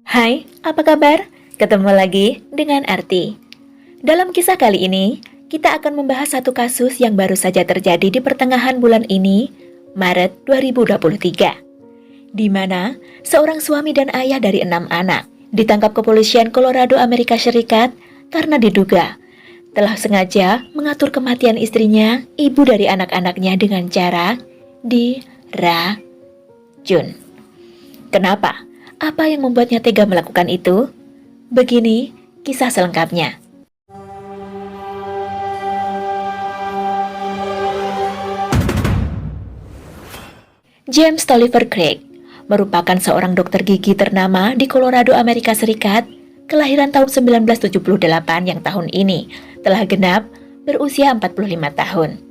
Hai, apa kabar? Ketemu lagi dengan Arti. Dalam kisah kali ini, kita akan membahas satu kasus yang baru saja terjadi di pertengahan bulan ini, Maret 2023, di mana seorang suami dan ayah dari 6 anak ditangkap kepolisian Colorado, Amerika Serikat karena diduga telah sengaja mengatur kematian istrinya, ibu dari anak-anaknya dengan cara diracun. Kenapa? Apa yang membuatnya tega melakukan itu? Begini kisah selengkapnya. James Tolliver Craig merupakan seorang dokter gigi ternama di Colorado, Amerika Serikat, kelahiran tahun 1978 yang tahun ini telah genap berusia 45 tahun.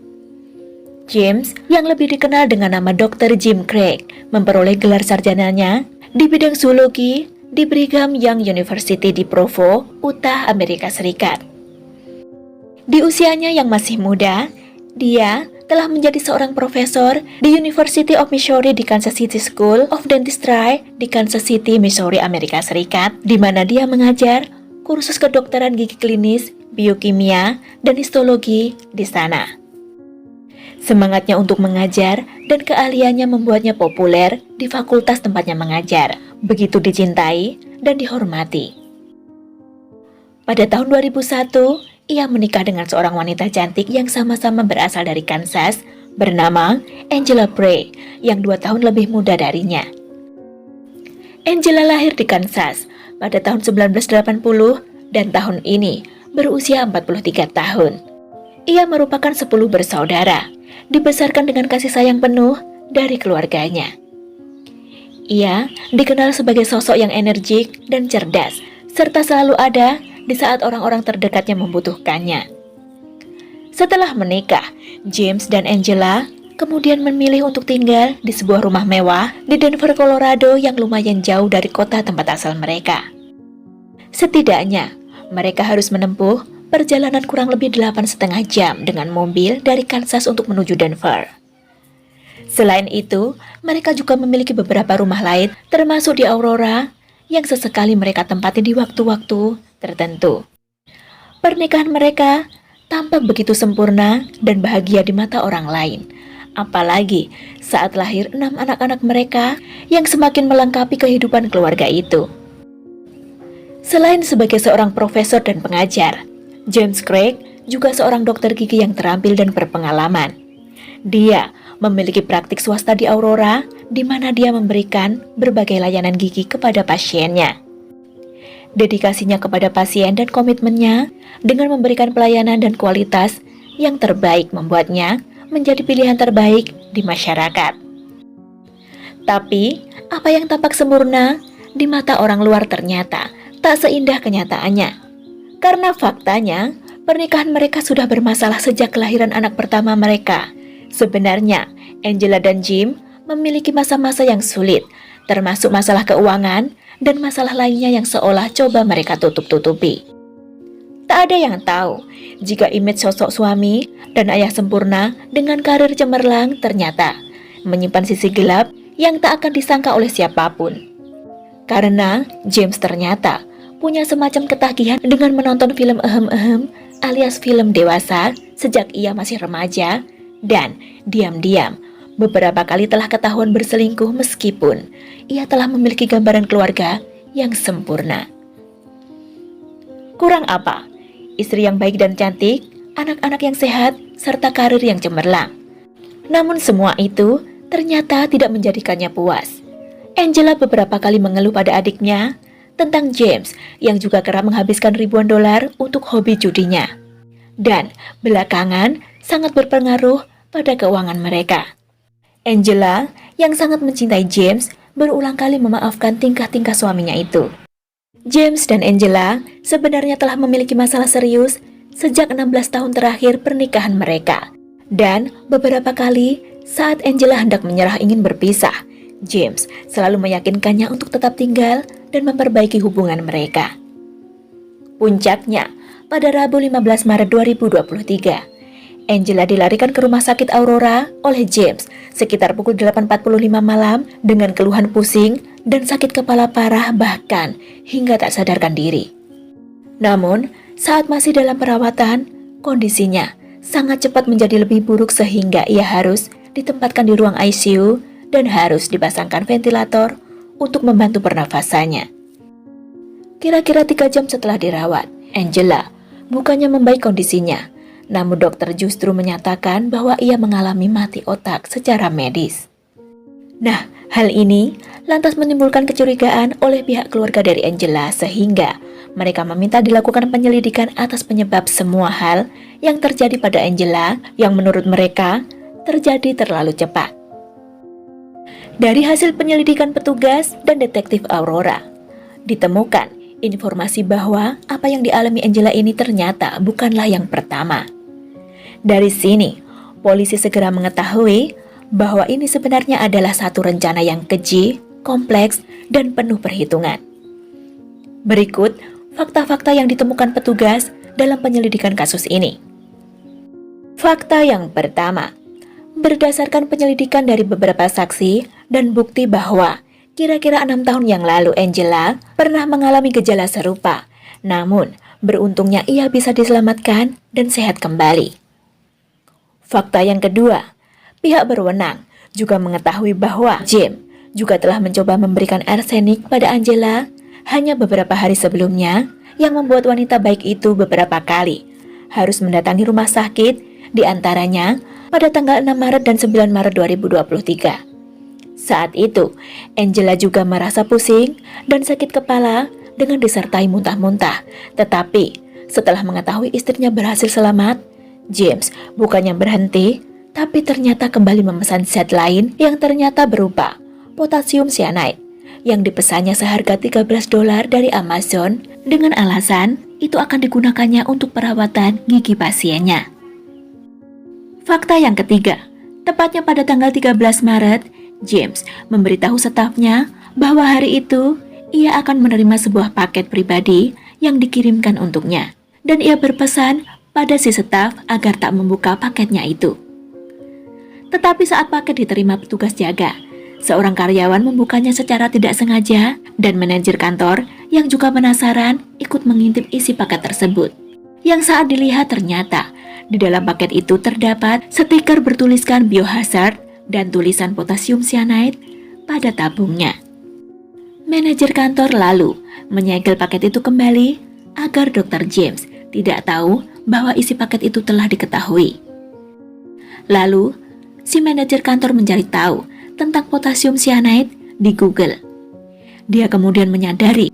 James, yang lebih dikenal dengan nama Dr. Jim Craig, memperoleh gelar sarjananya di bidang zoologi di Brigham Young University di Provo, Utah, Amerika Serikat. Di usianya yang masih muda, dia telah menjadi seorang profesor di University of Missouri di Kansas City School of Dentistry di Kansas City, Missouri, Amerika Serikat, di mana dia mengajar kursus kedokteran gigi klinis, biokimia, dan histologi di sana. Semangatnya untuk mengajar dan keahliannya membuatnya populer di fakultas tempatnya mengajar, begitu dicintai dan dihormati. Pada tahun 2001, ia menikah dengan seorang wanita cantik yang sama-sama berasal dari Kansas, bernama Angela Bray, yang 2 tahun lebih muda darinya. Angela lahir di Kansas pada tahun 1980 dan tahun ini berusia 43 tahun. Ia merupakan 10 bersaudara, dibesarkan dengan kasih sayang penuh dari keluarganya. Ia dikenal sebagai sosok yang energik dan cerdas, serta selalu ada di saat orang-orang terdekatnya membutuhkannya. Setelah menikah, James dan Angela kemudian memilih untuk tinggal di sebuah rumah mewah di Denver, Colorado yang lumayan jauh dari kota tempat asal mereka. Setidaknya, mereka harus menempuh perjalanan kurang lebih 8,5 jam dengan mobil dari Kansas untuk menuju Denver. Selain itu, mereka juga memiliki beberapa rumah lain, termasuk di Aurora, yang sesekali mereka tempati di waktu-waktu tertentu. Pernikahan mereka tampak begitu sempurna dan bahagia di mata orang lain, apalagi saat lahir 6 anak-anak mereka yang semakin melengkapi kehidupan keluarga itu. Selain sebagai seorang profesor dan pengajar, James Craig juga seorang dokter gigi yang terampil dan berpengalaman. Dia memiliki praktik swasta di Aurora, di mana dia memberikan berbagai layanan gigi kepada pasiennya. Dedikasinya kepada pasien dan komitmennya dengan memberikan pelayanan dan kualitas yang terbaik membuatnya menjadi pilihan terbaik di masyarakat. Tapi, apa yang tampak sempurna di mata orang luar ternyata tak seindah kenyataannya. Karena faktanya, pernikahan mereka sudah bermasalah sejak kelahiran anak pertama mereka. Sebenarnya, Angela dan Jim memiliki masa-masa yang sulit, termasuk masalah keuangan dan masalah lainnya yang seolah coba mereka tutup-tutupi. Tak ada yang tahu jika image sosok suami dan ayah sempurna dengan karir cemerlang ternyata menyimpan sisi gelap yang tak akan disangka oleh siapapun. Karena James ternyata punya semacam ketagihan dengan menonton film ehem-ehem alias film dewasa sejak ia masih remaja, dan diam-diam beberapa kali telah ketahuan berselingkuh meskipun ia telah memiliki gambaran keluarga yang sempurna. Kurang apa? Istri yang baik dan cantik, anak-anak yang sehat, serta karir yang cemerlang. Namun semua itu ternyata tidak menjadikannya puas. Angela beberapa kali mengeluh pada adiknya tentang James yang juga kerap menghabiskan ribuan dolar untuk hobi judinya. Dan belakangan sangat berpengaruh pada keuangan mereka. Angela yang sangat mencintai James berulang kali memaafkan tingkah-tingkah suaminya itu. James dan Angela sebenarnya telah memiliki masalah serius sejak 16 tahun terakhir pernikahan mereka. Dan beberapa kali saat Angela hendak menyerah ingin berpisah, James selalu meyakinkannya untuk tetap tinggal dan memperbaiki hubungan mereka. Puncaknya, pada Rabu 15 Maret 2023, Angela dilarikan ke rumah sakit Aurora oleh James sekitar pukul 8.45 malam dengan keluhan pusing dan sakit kepala parah bahkan hingga tak sadarkan diri. Namun, saat masih dalam perawatan, kondisinya sangat cepat menjadi lebih buruk sehingga ia harus ditempatkan di ruang ICU dan harus dipasangkan ventilator untuk membantu pernafasannya. Kira-kira 3 jam setelah dirawat, Angela bukannya membaik kondisinya, namun dokter justru menyatakan bahwa ia mengalami mati otak secara medis. Nah, hal ini lantas menimbulkan kecurigaan oleh pihak keluarga dari Angela sehingga mereka meminta dilakukan penyelidikan atas penyebab semua hal yang terjadi pada Angela yang menurut mereka terjadi terlalu cepat. Dari hasil penyelidikan petugas dan detektif Aurora, ditemukan informasi bahwa apa yang dialami Angela ini ternyata bukanlah yang pertama. Dari sini, polisi segera mengetahui bahwa ini sebenarnya adalah satu rencana yang keji, kompleks, dan penuh perhitungan. Berikut fakta-fakta yang ditemukan petugas dalam penyelidikan kasus ini. Fakta yang pertama, berdasarkan penyelidikan dari beberapa saksi dan bukti bahwa kira-kira 6 tahun yang lalu Angela pernah mengalami gejala serupa, namun beruntungnya ia bisa diselamatkan dan sehat kembali. Fakta yang kedua, pihak berwenang juga mengetahui bahwa Jim juga telah mencoba memberikan arsenik pada Angela hanya beberapa hari sebelumnya, yang membuat wanita baik itu beberapa kali harus mendatangi rumah sakit, diantaranya pada tanggal 6 Maret dan 9 Maret 2023. Saat itu, Angela juga merasa pusing dan sakit kepala dengan disertai muntah-muntah. Tetapi, setelah mengetahui istrinya berhasil selamat, James bukannya berhenti, tapi ternyata kembali memesan zat lain yang ternyata berupa potasium cyanide yang dipesannya seharga $13 dari Amazon dengan alasan itu akan digunakannya untuk perawatan gigi pasiennya. Fakta yang ketiga, tepatnya pada tanggal 13 Maret, James memberitahu stafnya bahwa hari itu ia akan menerima sebuah paket pribadi yang dikirimkan untuknya, dan ia berpesan pada si staf agar tak membuka paketnya itu. Tetapi saat paket diterima petugas jaga, seorang karyawan membukanya secara tidak sengaja dan manajer kantor yang juga penasaran ikut mengintip isi paket tersebut. Yang saat dilihat ternyata di dalam paket itu terdapat stiker bertuliskan biohazard dan tulisan potasium cyanide pada tabungnya. Manajer kantor lalu menyegel paket itu kembali agar Dr. James tidak tahu bahwa isi paket itu telah diketahui. Lalu, si manajer kantor mencari tahu tentang potasium cyanide di Google. Dia kemudian menyadari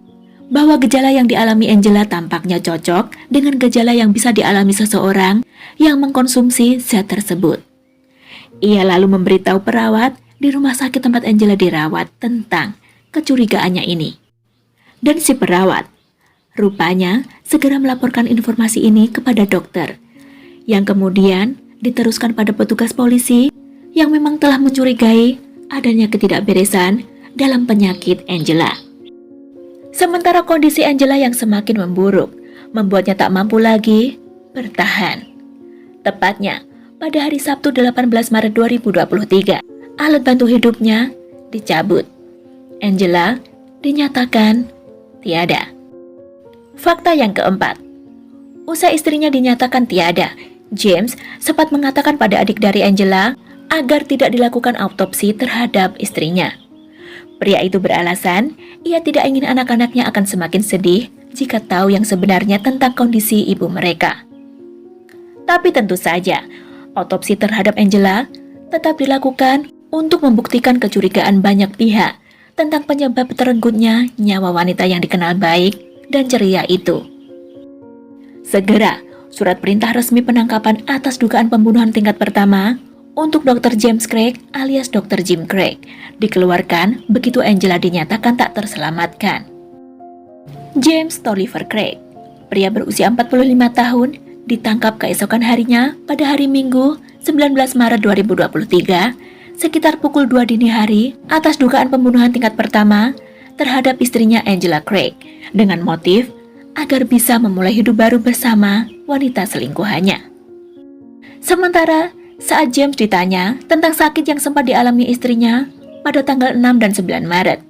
bahwa gejala yang dialami Angela tampaknya cocok dengan gejala yang bisa dialami seseorang yang mengkonsumsi zat tersebut. Ia lalu memberitahu perawat di rumah sakit tempat Angela dirawat tentang kecurigaannya ini. Dan si perawat rupanya segera melaporkan informasi ini kepada dokter, yang kemudian diteruskan pada petugas polisi yang memang telah mencurigai adanya ketidakberesan dalam penyakit Angela. Sementara kondisi Angela yang semakin memburuk membuatnya tak mampu lagi bertahan. Tepatnya pada hari Sabtu 18 Maret 2023, alat bantu hidupnya dicabut. Angela dinyatakan tiada. Fakta yang keempat, usai istrinya dinyatakan tiada, James sempat mengatakan pada adik dari Angela agar tidak dilakukan autopsi terhadap istrinya. Pria itu beralasan ia tidak ingin anak-anaknya akan semakin sedih jika tahu yang sebenarnya tentang kondisi ibu mereka. Tapi tentu saja, autopsi terhadap Angela tetap dilakukan untuk membuktikan kecurigaan banyak pihak tentang penyebab terenggutnya nyawa wanita yang dikenal baik dan ceria itu. Segera, surat perintah resmi penangkapan atas dugaan pembunuhan tingkat pertama untuk Dr. James Craig alias Dr. Jim Craig dikeluarkan begitu Angela dinyatakan tak terselamatkan. James Tolliver Craig, pria berusia 45 tahun, ditangkap keesokan harinya pada hari Minggu 19 Maret 2023 sekitar pukul 2 dini hari atas dugaan pembunuhan tingkat pertama terhadap istrinya Angela Craig dengan motif agar bisa memulai hidup baru bersama wanita selingkuhannya. Sementara saat James ditanya tentang sakit yang sempat dialami istrinya pada tanggal 6 dan 9 Maret,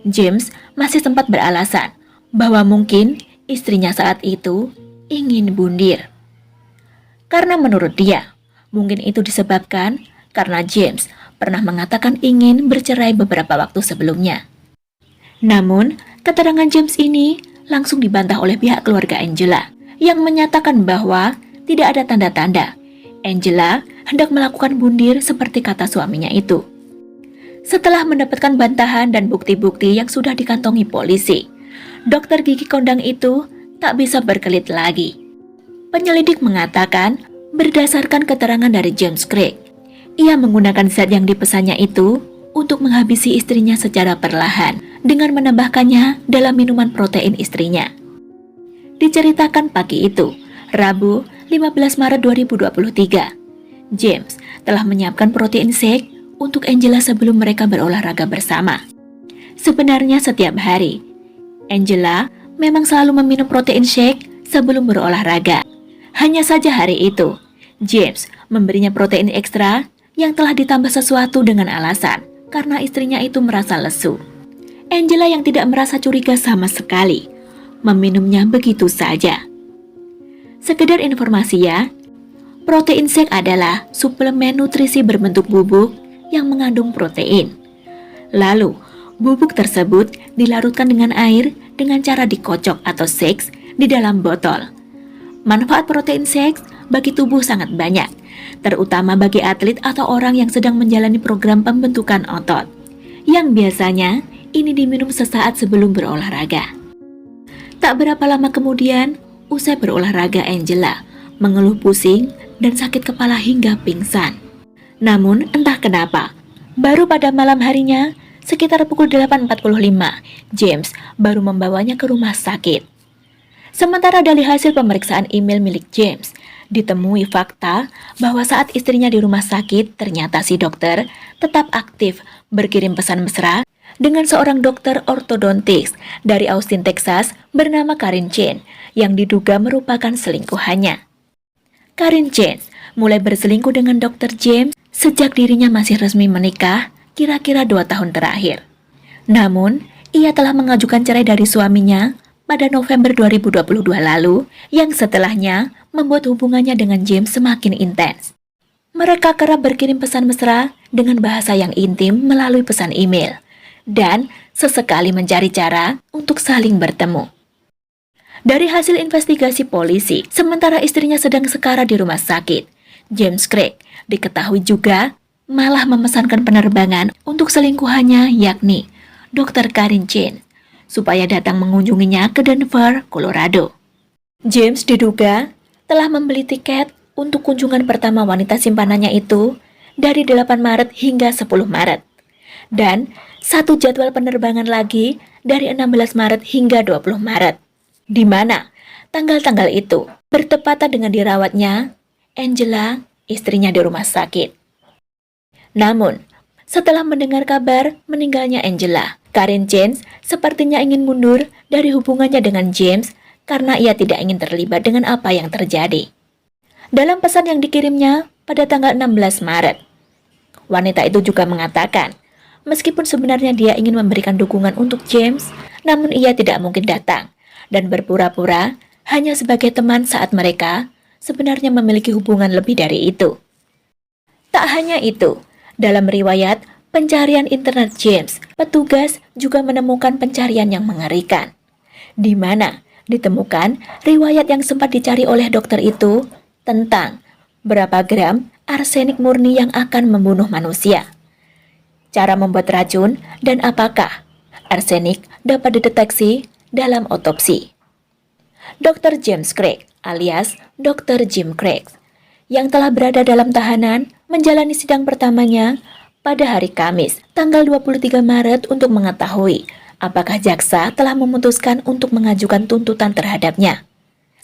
James masih sempat beralasan bahwa mungkin istrinya saat itu ingin bundir. Karena menurut dia, mungkin itu disebabkan karena James pernah mengatakan ingin bercerai beberapa waktu sebelumnya. Namun, keterangan James ini langsung dibantah oleh pihak keluarga Angela yang menyatakan bahwa tidak ada tanda-tanda Angela hendak melakukan bundir seperti kata suaminya itu. Setelah mendapatkan bantahan dan bukti-bukti yang sudah dikantongi polisi, dokter gigi kondang itu tak bisa berkelit lagi. Penyelidik mengatakan, berdasarkan keterangan dari James Craig, ia menggunakan zat yang dipesannya itu untuk menghabisi istrinya secara perlahan dengan menambahkannya dalam minuman protein istrinya. Diceritakan pagi itu, Rabu 15 Maret 2023, James telah menyiapkan protein shake untuk Angela sebelum mereka berolahraga bersama. Sebenarnya setiap hari, Angela memang selalu meminum protein shake sebelum berolahraga. Hanya saja hari itu, James memberinya protein ekstra yang telah ditambah sesuatu dengan alasan karena istrinya itu merasa lesu. Angela yang tidak merasa curiga sama sekali, meminumnya begitu saja. Sekedar informasi ya, protein shake adalah suplemen nutrisi berbentuk bubuk yang mengandung protein. Lalu, bubuk tersebut dilarutkan dengan air dengan cara dikocok atau shakes di dalam botol. Manfaat protein shakes bagi tubuh sangat banyak, terutama bagi atlet atau orang yang sedang menjalani program pembentukan otot, yang biasanya ini diminum sesaat sebelum berolahraga. Tak berapa lama kemudian, usai berolahraga, Angela mengeluh pusing dan sakit kepala hingga pingsan. Namun entah kenapa, baru pada malam harinya, sekitar pukul 8.45, James baru membawanya ke rumah sakit. Sementara dari hasil pemeriksaan email milik James, ditemui fakta bahwa saat istrinya di rumah sakit, ternyata si dokter tetap aktif berkirim pesan mesra dengan seorang dokter ortodontis dari Austin, Texas bernama Karin Chen yang diduga merupakan selingkuhannya. Karin Chen mulai berselingkuh dengan dokter James sejak dirinya masih resmi menikah kira-kira 2 tahun terakhir. Namun, ia telah mengajukan cerai dari suaminya pada November 2022 lalu yang setelahnya membuat hubungannya dengan James semakin intens. Mereka kerap berkirim pesan mesra dengan bahasa yang intim melalui pesan email dan sesekali mencari cara untuk saling bertemu. Dari hasil investigasi polisi, sementara istrinya sedang sekarat di rumah sakit, James Craig diketahui juga malah memesankan penerbangan untuk selingkuhannya yakni Dr. Karin Chen supaya datang mengunjunginya ke Denver, Colorado. James diduga telah membeli tiket untuk kunjungan pertama wanita simpanannya itu dari 8 Maret hingga 10 Maret dan satu jadwal penerbangan lagi dari 16 Maret hingga 20 Maret, di mana tanggal-tanggal itu bertepatan dengan dirawatnya Angela, istrinya di rumah sakit. Namun, setelah mendengar kabar meninggalnya Angela, Karin Chen sepertinya ingin mundur dari hubungannya dengan James karena ia tidak ingin terlibat dengan apa yang terjadi. Dalam pesan yang dikirimnya pada tanggal 16 Maret, wanita itu juga mengatakan, meskipun sebenarnya dia ingin memberikan dukungan untuk James, namun ia tidak mungkin datang dan berpura-pura hanya sebagai teman saat mereka sebenarnya memiliki hubungan lebih dari itu. Tak hanya itu, dalam riwayat pencarian internet James, petugas juga menemukan pencarian yang mengerikan, di mana ditemukan riwayat yang sempat dicari oleh dokter itu tentang berapa gram arsenik murni yang akan membunuh manusia, cara membuat racun, dan apakah arsenik dapat dideteksi dalam otopsi. Dr. James Craig alias Dr. Jim Craig yang telah berada dalam tahanan menjalani sidang pertamanya pada hari Kamis, tanggal 23 Maret untuk mengetahui apakah jaksa telah memutuskan untuk mengajukan tuntutan terhadapnya.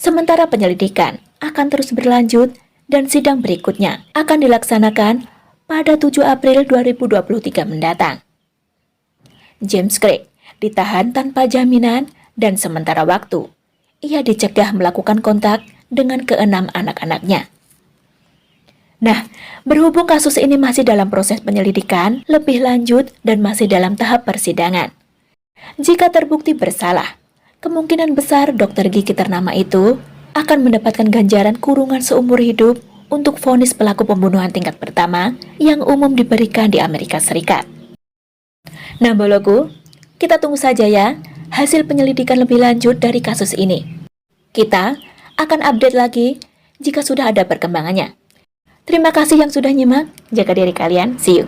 Sementara penyelidikan akan terus berlanjut dan sidang berikutnya akan dilaksanakan pada 7 April 2023 mendatang. James Craig ditahan tanpa jaminan dan sementara waktu ia dicegah melakukan kontak dengan keenam anak-anaknya. Nah, berhubung kasus ini masih dalam proses penyelidikan lebih lanjut dan masih dalam tahap persidangan, Jika terbukti bersalah, kemungkinan besar dokter gigi ternama itu akan mendapatkan ganjaran kurungan seumur hidup untuk vonis pelaku pembunuhan tingkat pertama yang umum diberikan di Amerika Serikat. Nah, boloku, kita tunggu saja ya hasil penyelidikan lebih lanjut dari kasus ini. Kita akan update lagi jika sudah ada perkembangannya. Terima kasih yang sudah nyimak. Jaga diri kalian. See you.